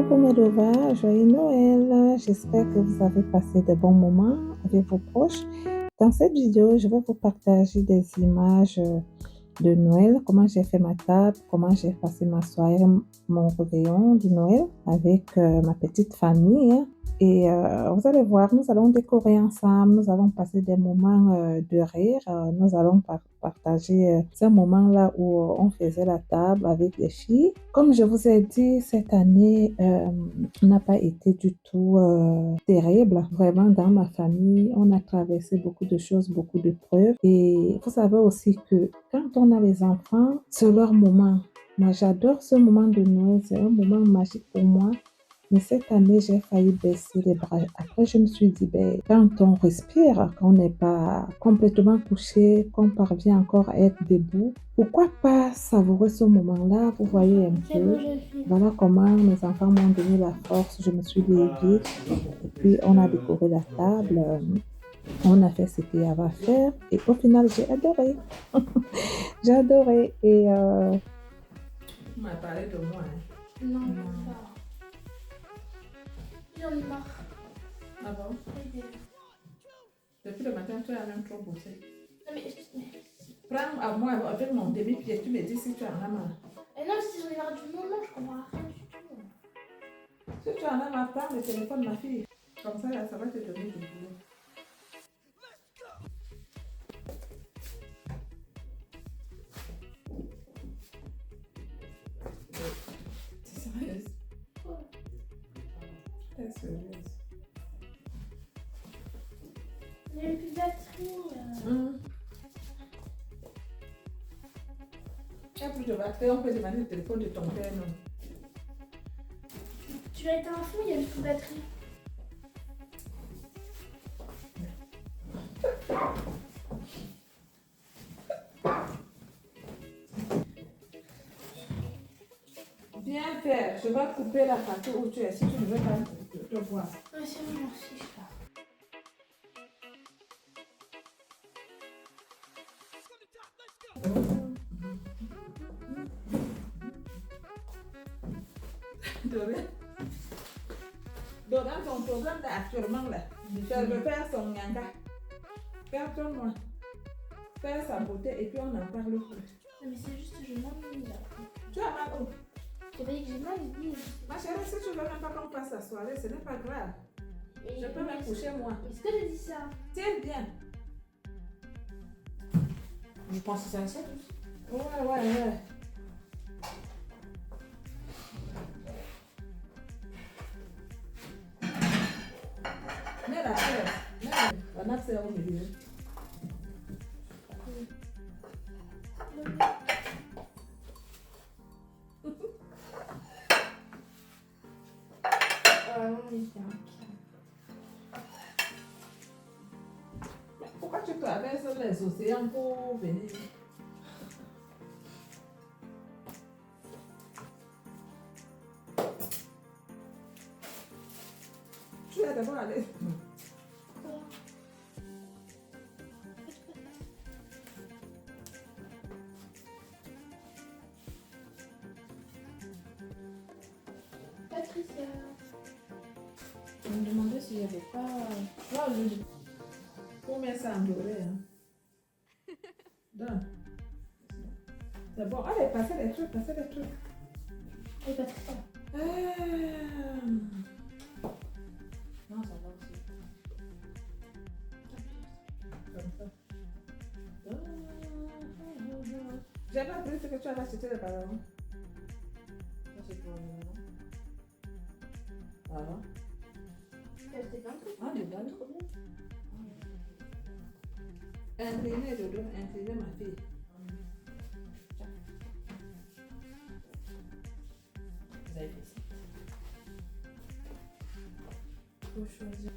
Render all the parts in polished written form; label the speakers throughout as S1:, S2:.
S1: coucou Medova, joyeux Noël. J'espère que vous avez passé de bons moments avec vos proches. Dans cette vidéo, je vais vous partager des images de Noël, comment j'ai fait ma table, comment j'ai passé ma soirée, mon réveillon de Noël avec ma petite famille. Et vous allez voir, nous allons décorer ensemble, nous allons passer des moments de rire, nous allons partager ces moments-là où on faisait la table avec les filles. Comme je vous ai dit, cette année n'a pas été du tout terrible. Vraiment, dans ma famille, on a traversé beaucoup de choses, beaucoup de preuves. Et vous savez aussi que quand on a les enfants, c'est leur moment. Moi, j'adore ce moment de Noël, c'est un moment magique pour moi. Mais cette année, j'ai failli baisser les bras. Après, je me suis dit, ben, quand on respire, quand on n'est pas complètement couché, qu'on parvient encore à être debout, pourquoi pas savourer ce moment-là? Vous voyez un peu. Voilà comment mes enfants m'ont donné la force. Je me suis levée et puis on a décoré la table. On a fait ce qu'il y avait à faire. Et au final, j'ai adoré. J'ai adoré. Et tu m'as parlé de moi, hein?
S2: Non, pas. J'en ai marre.
S1: Ah bon? Depuis le matin, tu as même trop bossé.
S2: Non, mais.
S1: Prends à moi avec mon demi-pied, tu me dis si tu en as marre.
S2: Et non, si j'en ai marre du moment, je comprends rien du tout.
S1: Si tu en as marre, prends le téléphone, ma fille. Comme ça, ça va te donner du boulot. T'es sérieuse? T'es sérieuse?
S2: Il n'y a plus de batterie.
S1: Il n'y a plus de batterie, on peut demander le téléphone de ton père, non?
S2: Tu as été un fou, il n'y a plus de batterie.
S1: Viens faire, je vais couper la partie où tu es, si tu ne veux pas te voir.
S2: Ouais, c'est bon, merci, je pars.
S1: Dans ton programme actuellement là, je veux faire son nyanga. Pardonne-moi. Faire sa beauté et puis on n'en parle plus.
S2: Non, mais c'est juste que je m'ennuie là.
S1: Tu as mal où?
S2: Je t'avais dit que j'ai mal, dit.
S1: Ma chérie, si tu veux même pas qu'on passe la soirée, ce n'est pas grave.
S2: Et
S1: Je peux me coucher moi.
S2: Est-ce que j'ai dit ça?
S1: Tiens bien.
S2: Je pense que c'est un 7.
S1: Ouais. Mets la terre. Mets la nappe au milieu. Pourquoi tu traverses les océans pour venir? Tu es d'abord allé.
S2: Patricia.
S3: Je me demandais s'il n'y avait pas.
S1: Là, pour mettre ça en doré. Hein. C'est bon, allez, passez les trucs.
S2: Et Patricia.
S3: Non, ça va aussi.
S1: Comme ça. J'ai pas appris ce que tu as acheté les parents.
S3: Ça, c'est pour le moment.
S1: Ah.
S2: C'était plein de trucs.
S3: Ah, les balles.
S2: Trop bien.
S1: Inclinez, Dodo, inclinez ma fille.
S3: Vous avez fait ça. Faut choisir.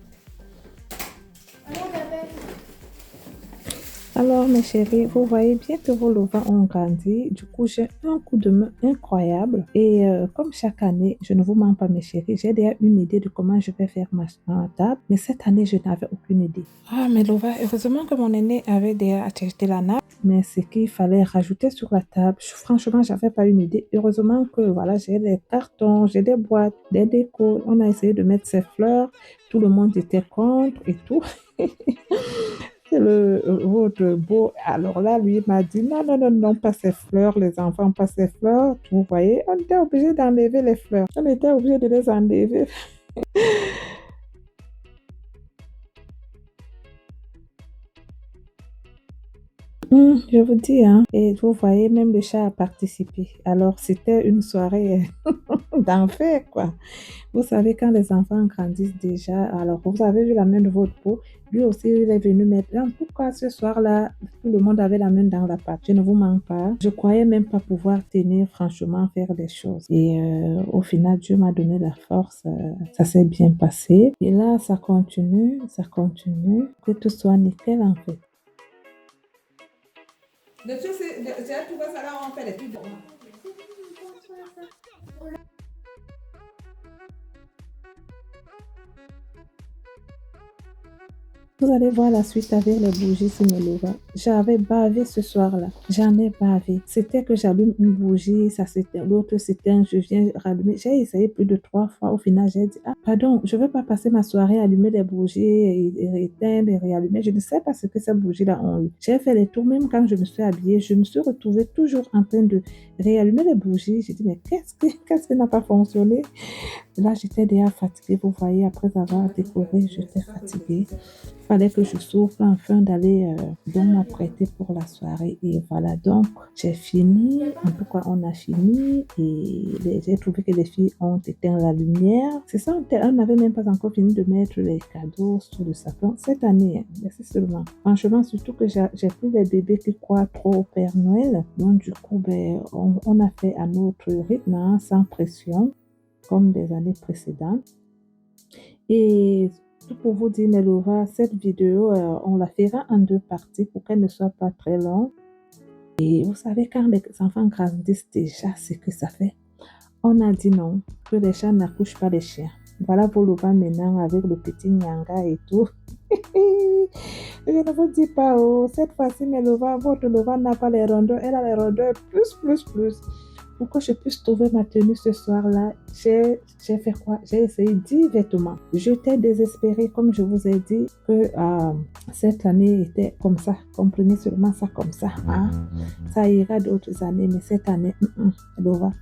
S2: Allez, on t'appelle.
S1: Alors, mes chéris, vous voyez bien que vos lovas ont grandi. Du coup, j'ai un coup de main incroyable. Et comme chaque année, je ne vous mens pas, mes chéris, j'ai déjà une idée de comment je vais faire ma table. Mais cette année, je n'avais aucune idée. Ah, mes lovas, heureusement que mon aîné avait déjà acheté la nappe. Mais ce qu'il fallait rajouter sur la table, franchement, j'avais pas une idée. Heureusement que voilà, j'ai des cartons, j'ai des boîtes, des décos. On a essayé de mettre ces fleurs. Tout le monde était contre et tout. C'est votre beau. Alors là, lui, il m'a dit non, non, non, non, pas ces fleurs, les enfants, pas ces fleurs. Vous voyez, on était obligé d'enlever les fleurs. On était obligé de les enlever. Je vous dis, hein. Et vous voyez, même le chat a participé. Alors, c'était une soirée d'enfer, quoi. Vous savez, quand les enfants grandissent déjà, alors vous avez vu la main de votre peau, lui aussi, il est venu mettre. En tout cas, ce soir-là, tout le monde avait la main dans la pâte. Je ne vous mens pas. Je croyais même pas pouvoir tenir, franchement, faire des choses. Et au final, Dieu m'a donné la force. Ça s'est bien passé. Et là, ça continue, ça continue. Que tout soit nickel, en fait. De tout, j'ai trouvé ça là, on fait les trucs. Vous allez voir la suite avec les bougies Sinelova. J'avais bavé ce soir-là. J'en ai bavé. C'était que j'allume une bougie, ça c'était l'autre c'était je viens rallumer. J'ai essayé plus de 3 fois. Au final, j'ai dit, ah, pardon, je ne vais pas passer ma soirée à allumer les bougies et éteindre et réallumer. Je ne sais pas ce que ces bougies-là ont eu. J'ai fait les tours, même quand je me suis habillée, je me suis retrouvée toujours en train de réallumer les bougies. J'ai dit, mais qu'est-ce qui n'a pas fonctionné? Là, j'étais déjà fatiguée. Vous voyez, après avoir décoré, j'étais fatiguée. Il fallait que je souffle afin d'aller donc m'apprêter pour la soirée. Et voilà, donc j'ai fini. En tout cas, on a fini. Et j'ai trouvé que les filles ont éteint la lumière. C'est ça, on n'avait même pas encore fini de mettre les cadeaux sur le sapin. Cette année, hein, c'est seulement. Franchement, surtout que j'ai plus les bébés qui croient trop au Père Noël. Donc, du coup, ben, on a fait à notre rythme, hein, sans pression comme des années précédentes. Et tout pour vous dire, Melova, cette vidéo, on la fera en 2 parties pour qu'elle ne soit pas très longue. Et vous savez, quand les enfants grandissent déjà, c'est que ça fait. On a dit non, que les chats n'accouchent pas les chiens. Voilà pour Lova maintenant avec le petit Nyanga et tout. Je ne vous dis pas, oh, cette fois-ci, Melova, votre Lova n'a pas les rondeurs, elle a les rondeurs plus, plus, plus. Pour que je puisse trouver ma tenue ce soir-là, j'ai fait quoi? J'ai essayé 10 vêtements. J'étais désespérée, comme je vous ai dit, que cette année était comme ça. Comprenez seulement ça comme ça. Hein? Ça ira d'autres années, mais cette année, Lova.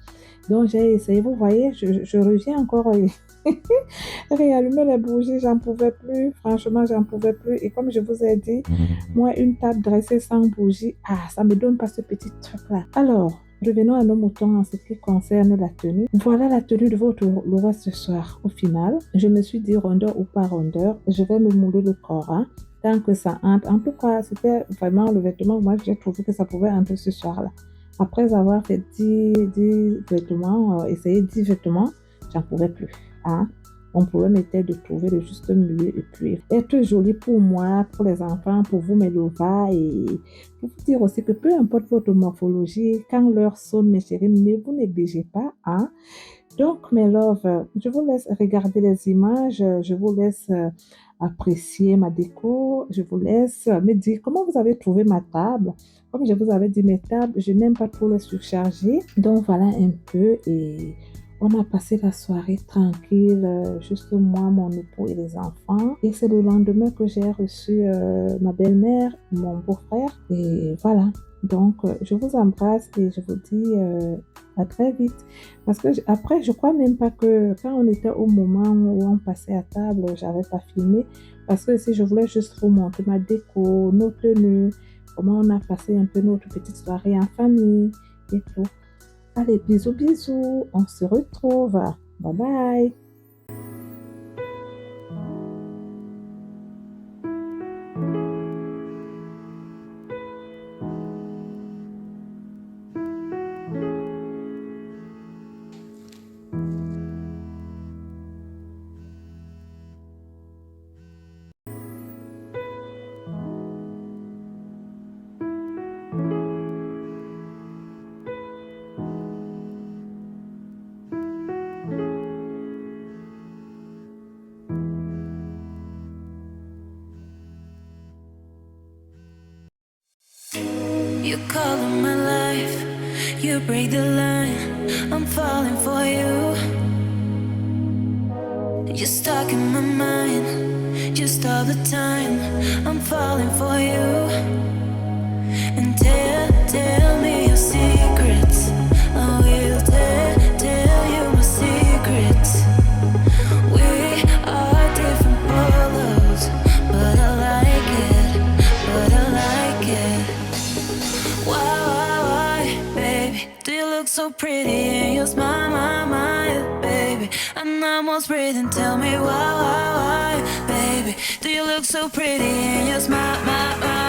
S1: Donc, j'ai essayé. Vous voyez, je reviens encore. Réallumer les bougies, j'en pouvais plus. Franchement, j'en pouvais plus. Et comme je vous ai dit, moi, une table dressée sans bougie, ça me donne pas ce petit truc-là. Alors, revenons à nos moutons en ce qui concerne la tenue. Voilà la tenue de votre Laura ce soir. Au final, je me suis dit rondeur ou pas rondeur, je vais me mouler le corps. Hein, tant que ça entre. En tout cas, c'était vraiment le vêtement. Moi, j'ai trouvé que ça pouvait entrer ce soir-là. Après avoir fait 10 vêtements, essayé 10 vêtements, j'en pouvais plus. Hein. Mon problème était de trouver le juste milieu et puis être jolie pour moi, pour les enfants, pour vous, mes lovas, et pour vous dire aussi que peu importe votre morphologie, quand l'heure sonne, mes chéris, ne vous négligez pas. Hein? Donc, mes loves, je vous laisse regarder les images, je vous laisse apprécier ma déco, je vous laisse me dire comment vous avez trouvé ma table. Comme je vous avais dit, mes tables, je n'aime pas trop les surcharger. Donc, voilà un peu et on a passé la soirée tranquille, juste moi, mon époux et les enfants. Et c'est le lendemain que j'ai reçu ma belle-mère, mon beau-frère. Et voilà. Donc, je vous embrasse et je vous dis à très vite. Parce que après, je crois même pas que quand on était au moment où on passait à table, j'avais pas filmé. Parce que si je voulais juste vous montrer ma déco, nos tenues, comment on a passé un peu notre petite soirée en famille et tout. Allez, bisous, bisous. On se retrouve. Bye bye.
S4: break the line. I'm falling for you. You're stuck in my mind, just all the time. I'm falling for you. And tell me your secrets. I will tell you my secrets. We are different polos, but I like it, Why, baby, do you look so pretty and you smile, my, baby? I'm almost breathing, tell me why, baby, do you look so pretty and you smile, my, why,